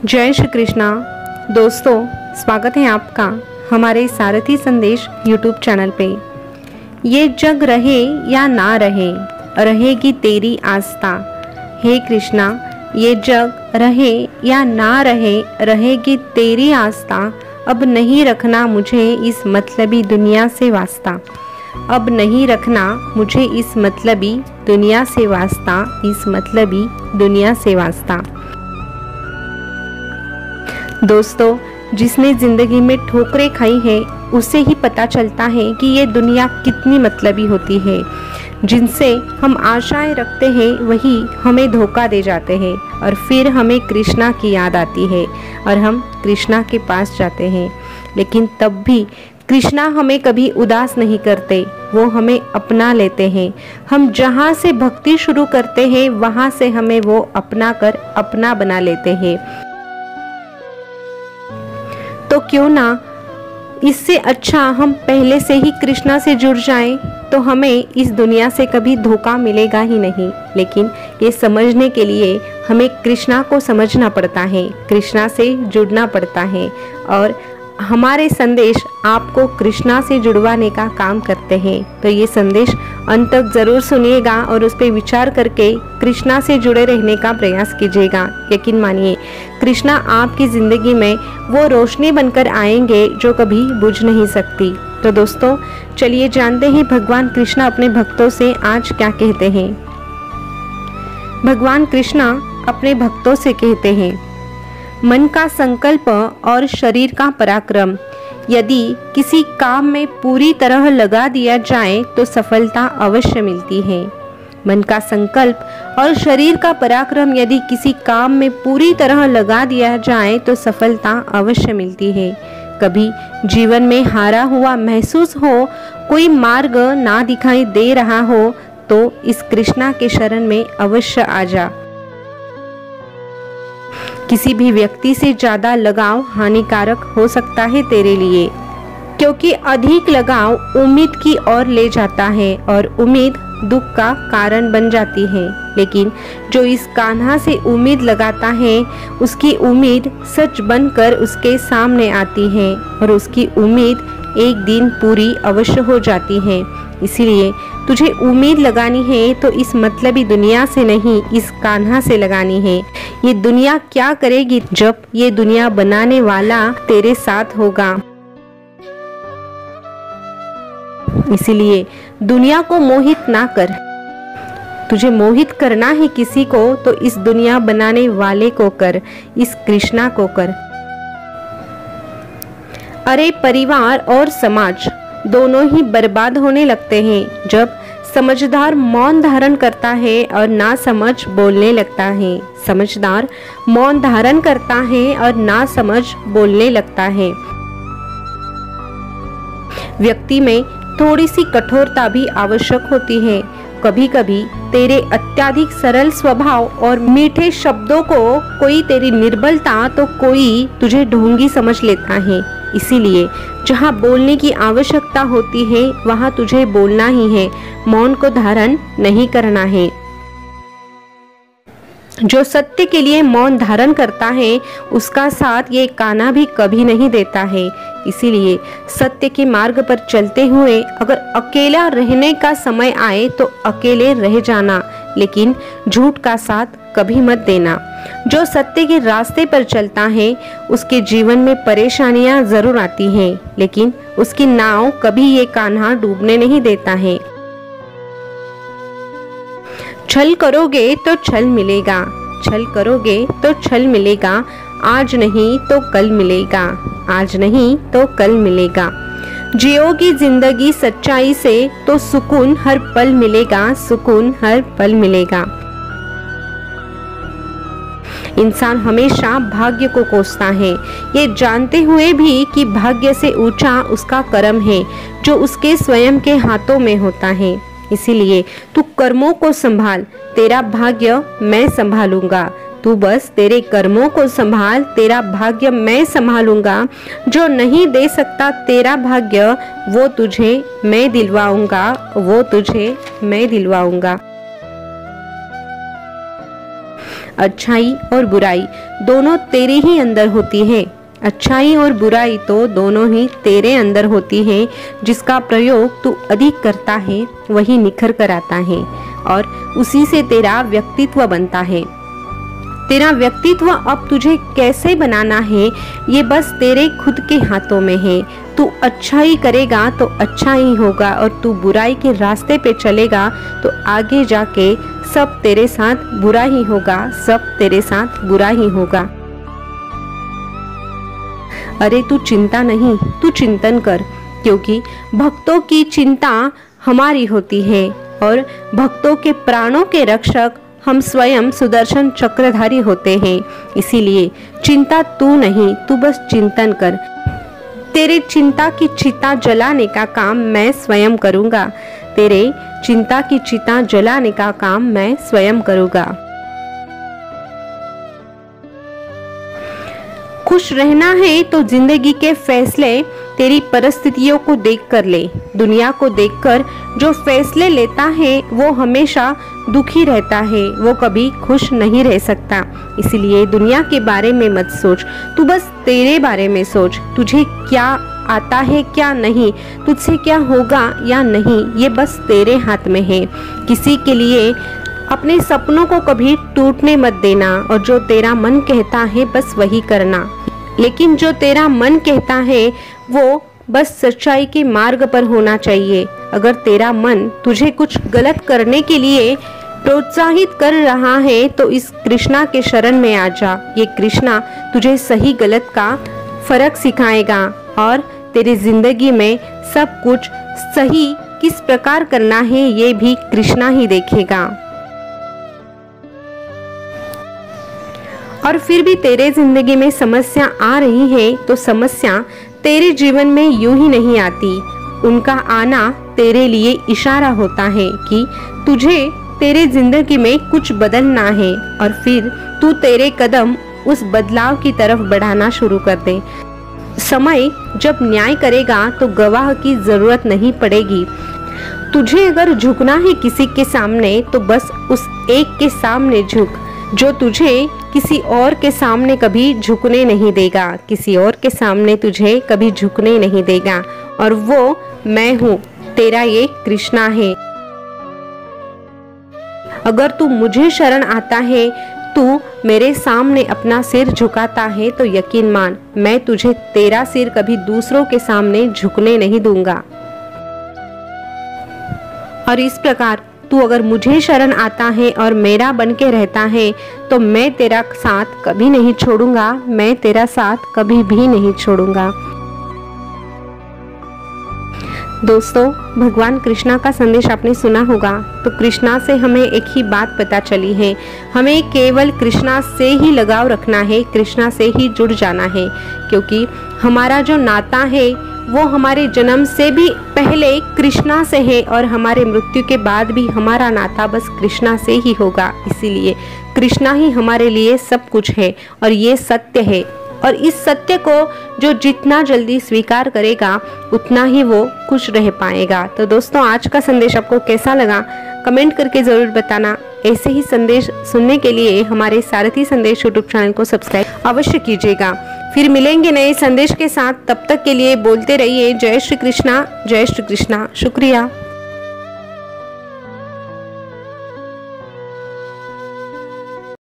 जय श्री कृष्णा। दोस्तों, स्वागत है आपका हमारे सारथी संदेश YouTube चैनल पे। ये जग रहे या ना रहे, रहेगी तेरी आस्था। हे कृष्णा, ये जग रहे या ना रहे, रहेगी तेरी आस्था। अब नहीं रखना मुझे इस मतलबी दुनिया से वास्ता। अब नहीं रखना मुझे इस मतलबी दुनिया से वास्ता, इस मतलबी दुनिया से वास्ता। दोस्तों, जिसने ज़िंदगी में ठोकरें खाई है उसे ही पता चलता है कि ये दुनिया कितनी मतलबी होती है। जिनसे हम आशाएं रखते हैं वही हमें धोखा दे जाते हैं और फिर हमें कृष्णा की याद आती है और हम कृष्णा के पास जाते हैं। लेकिन तब भी कृष्णा हमें कभी उदास नहीं करते, वो हमें अपना लेते हैं। हम जहाँ से भक्ति शुरू करते हैं वहाँ से हमें वो अपना कर अपना बना लेते हैं। तो क्यों ना इससे अच्छा हम पहले से ही कृष्णा से जुड़ जाएं, तो हमें इस दुनिया से कभी धोखा मिलेगा ही नहीं। लेकिन ये समझने के लिए हमें कृष्णा को समझना पड़ता है, कृष्णा से जुड़ना पड़ता है। और हमारे संदेश आपको कृष्णा से जुड़वाने का काम करते हैं। तो ये संदेश अंत तक ज़रूर सुनिएगा और उस पर विचार करके कृष्णा से जुड़े रहने का प्रयास कीजिएगा। यकीन मानिए, कृष्णा आपकी ज़िंदगी में वो रोशनी बनकर आएंगे जो कभी बुझ नहीं सकती। तो दोस्तों, चलिए जानते हैं भगवान कृष्णा अपने भक्तों से आज क्या कहते हैं। भगवान कृष्णा अपने भक्तों से कहते हैं, मन का संकल्प और शरीर का पराक्रम यदि किसी काम में पूरी तरह लगा दिया जाए तो सफलता अवश्य मिलती है। मन का संकल्प और शरीर का पराक्रम यदि किसी काम में पूरी तरह लगा दिया जाए तो सफलता अवश्य मिलती है। कभी जीवन में हारा हुआ महसूस हो, कोई मार्ग ना दिखाई दे रहा हो, तो इस कृष्णा के शरण में अवश्य आ जा। किसी भी व्यक्ति से ज्यादा लगाव हानिकारक हो सकता है तेरे लिए, क्योंकि अधिक लगाव उम्मीद की ओर ले जाता है और उम्मीद दुख का कारण बन जाती है। लेकिन जो इस कान्हा से उम्मीद लगाता है, उसकी उम्मीद सच बनकर उसके सामने आती है और उसकी उम्मीद एक दिन पूरी अवश्य हो जाती है। इसीलिए तुझे उम्मीद लगानी है तो इस मतलबी दुनिया से नहीं, इस कान्हा से लगानी है। ये दुनिया क्या करेगी जब ये दुनिया बनाने वाला तेरे साथ होगा। इसीलिए दुनिया को मोहित ना कर। तुझे मोहित करना है किसी को तो इस दुनिया बनाने वाले को कर, इस कृष्णा को कर। अरे परिवार और समाज दोनों ही बर्बाद होने लगते हैं जब समझदार मौन धारण करता है और नासमझ बोलने लगता है। समझदार मौन धारण करता है और नासमझ बोलने लगता है। व्यक्ति में थोड़ी सी कठोरता भी आवश्यक होती है। कभी कभी तेरे अत्यधिक सरल स्वभाव और मीठे शब्दों को कोई तेरी निर्बलता तो कोई तुझे ढोंगी समझ लेता है। इसीलिए जहाँ बोलने की आवश्यकता होती है वहाँ तुझे बोलना ही है, मौन को धारण नहीं करना है। जो सत्य के लिए मौन धारण करता है उसका साथ ये कान्हा भी कभी नहीं देता है। इसीलिए सत्य के मार्ग पर चलते हुए अगर अकेला रहने का समय आए तो अकेले रह जाना, लेकिन झूठ का साथ कभी मत देना। जो सत्य के रास्ते पर चलता है उसके जीवन में परेशानियां जरूर आती हैं, लेकिन उसकी नाव कभी ये कान्हा डूबने नहीं देता है। छल करोगे तो छल मिलेगा, छल करोगे तो छल मिलेगा। आज नहीं तो कल मिलेगा, आज नहीं तो कल मिलेगा। जियोगी जिंदगी सच्चाई से तो सुकून हर पल मिलेगा, सुकून हर पल मिलेगा। इंसान हमेशा भाग्य को कोसता है, ये जानते हुए भी कि भाग्य से ऊंचा उसका कर्म है जो उसके स्वयं के हाथों में होता है। इसीलिए तू कर्मों को संभाल, तेरा भाग्य मैं संभालूंगा। तू बस तेरे कर्मों को संभाल, तेरा भाग्य मैं संभालूंगा। जो नहीं दे सकता तेरा भाग्य वो तुझे मैं दिलवाऊंगा, वो तुझे मैं दिलवाऊंगा। अच्छाई और बुराई दोनों तेरे ही अंदर होती है। अच्छाई और बुराई तो दोनों ही तेरे अंदर होती है। जिसका प्रयोग तू अधिक करता है वही निखर कर आता है और उसी से तेरा व्यक्तित्व बनता है। तेरा व्यक्तित्व अब तुझे कैसे बनाना है ये बस तेरे खुद के हाथों में है। तू अच्छाई करेगा तो अच्छा ही होगा और तू बुराई के रास्ते पे चलेगा तो आगे जाके सब तेरे साथ बुरा ही होगा, सब तेरे साथ बुरा ही होगा। अरे तू चिंता नहीं, तू चिंतन कर, क्योंकि भक्तों की चिंता हमारी होती है और भक्तों के प्राणों के रक्षक हम स्वयं सुदर्शन चक्रधारी होते हैं। इसीलिए चिंता तू नहीं, तू बस चिंतन कर। तेरे चिंता की चिता जलाने का काम मैं स्वयं करूंगा। तेरे चिंता की चिता जलाने का काम मैं स्वयं करूंगा। खुश रहना है तो जिंदगी के फैसले तेरी परिस्थितियों को देखकर ले। दुनिया को देखकर जो फैसले लेता है वो हमेशा दुखी रहता है, वो कभी खुश नहीं रह सकता। इसलिए दुनिया के बारे में मत सोच, तू बस तेरे बारे में सोच। तुझे क्या आता है क्या नहीं, तुझसे क्या होगा या नहीं, ये बस तेरे हाथ में है। किसी के लिए अपने सपनों को कभी टूटने मत देना और जो तेरा मन कहता है बस वही करना। लेकिन जो तेरा मन कहता है वो बस सच्चाई के मार्ग पर होना चाहिए। अगर तेरा मन तुझे कुछ गलत करने के लिए प्रोत्साहित कर रहा है तो इस कृष्णा के शरण में आ जा। ये कृष्णा तुझे सही गलत का फर्क सिखाएगा और तेरी जिंदगी में सब कुछ सही किस प्रकार करना है ये भी कृष्णा ही देखेगा। और फिर भी तेरे जिंदगी में समस्या आ रही है तो समस्या तेरे जीवन में यूं ही नहीं आती। उनका आना तेरे लिए इशारा होता है कि तुझे तेरे जिंदगी में कुछ बदलना है और फिर तू तेरे कदम उस बदलाव की तरफ बढ़ाना शुरू कर दे। समय जब न्याय करेगा तो गवाह की जरूरत नहीं पड़ेगी। तुझे अगर झुकना है किसी के सामने तो बस उस एक के सामने झुक जो तुझे किसी और के सामने कभी झुकने नहीं देगा। किसी और के सामने तुझे कभी झुकने नहीं देगा और वो मैं हूँ, तेरा ये कृष्णा है। अगर तू मुझे शरण आता है, तू मेरे सामने अपना सिर झुकाता है तो यकीन मान मैं तुझे तेरा सिर कभी दूसरों के सामने झुकने नहीं दूंगा। और इस प्रकार तू अगर मुझे शरण आता है और मेरा बन के रहता है तो मैं तेरा साथ कभी नहीं छोड़ूंगा, मैं तेरा साथ कभी भी नहीं छोड़ूंगा। दोस्तों, भगवान कृष्णा का संदेश आपने सुना होगा। तो कृष्णा से हमें एक ही बात पता चली है, हमें केवल कृष्णा से ही लगाव रखना है, कृष्णा से ही जुड़ जाना है, क्योंकि हमारा जो नाता है वो हमारे जन्म से भी पहले कृष्णा से है और हमारे मृत्यु के बाद भी हमारा नाता बस कृष्णा से ही होगा। इसीलिए कृष्णा ही हमारे लिए सब कुछ है और ये सत्य है। और इस सत्य को जो जितना जल्दी स्वीकार करेगा उतना ही वो खुश रह पाएगा। तो दोस्तों, आज का संदेश आपको कैसा लगा कमेंट करके ज़रूर बताना। ऐसे ही संदेश सुनने के लिए हमारे सारथी संदेश यूट्यूब चैनल को सब्सक्राइब अवश्य कीजिएगा। फिर मिलेंगे नए संदेश के साथ, तब तक के लिए बोलते रहिए जय श्री कृष्णा, जय श्री कृष्णा। शुक्रिया।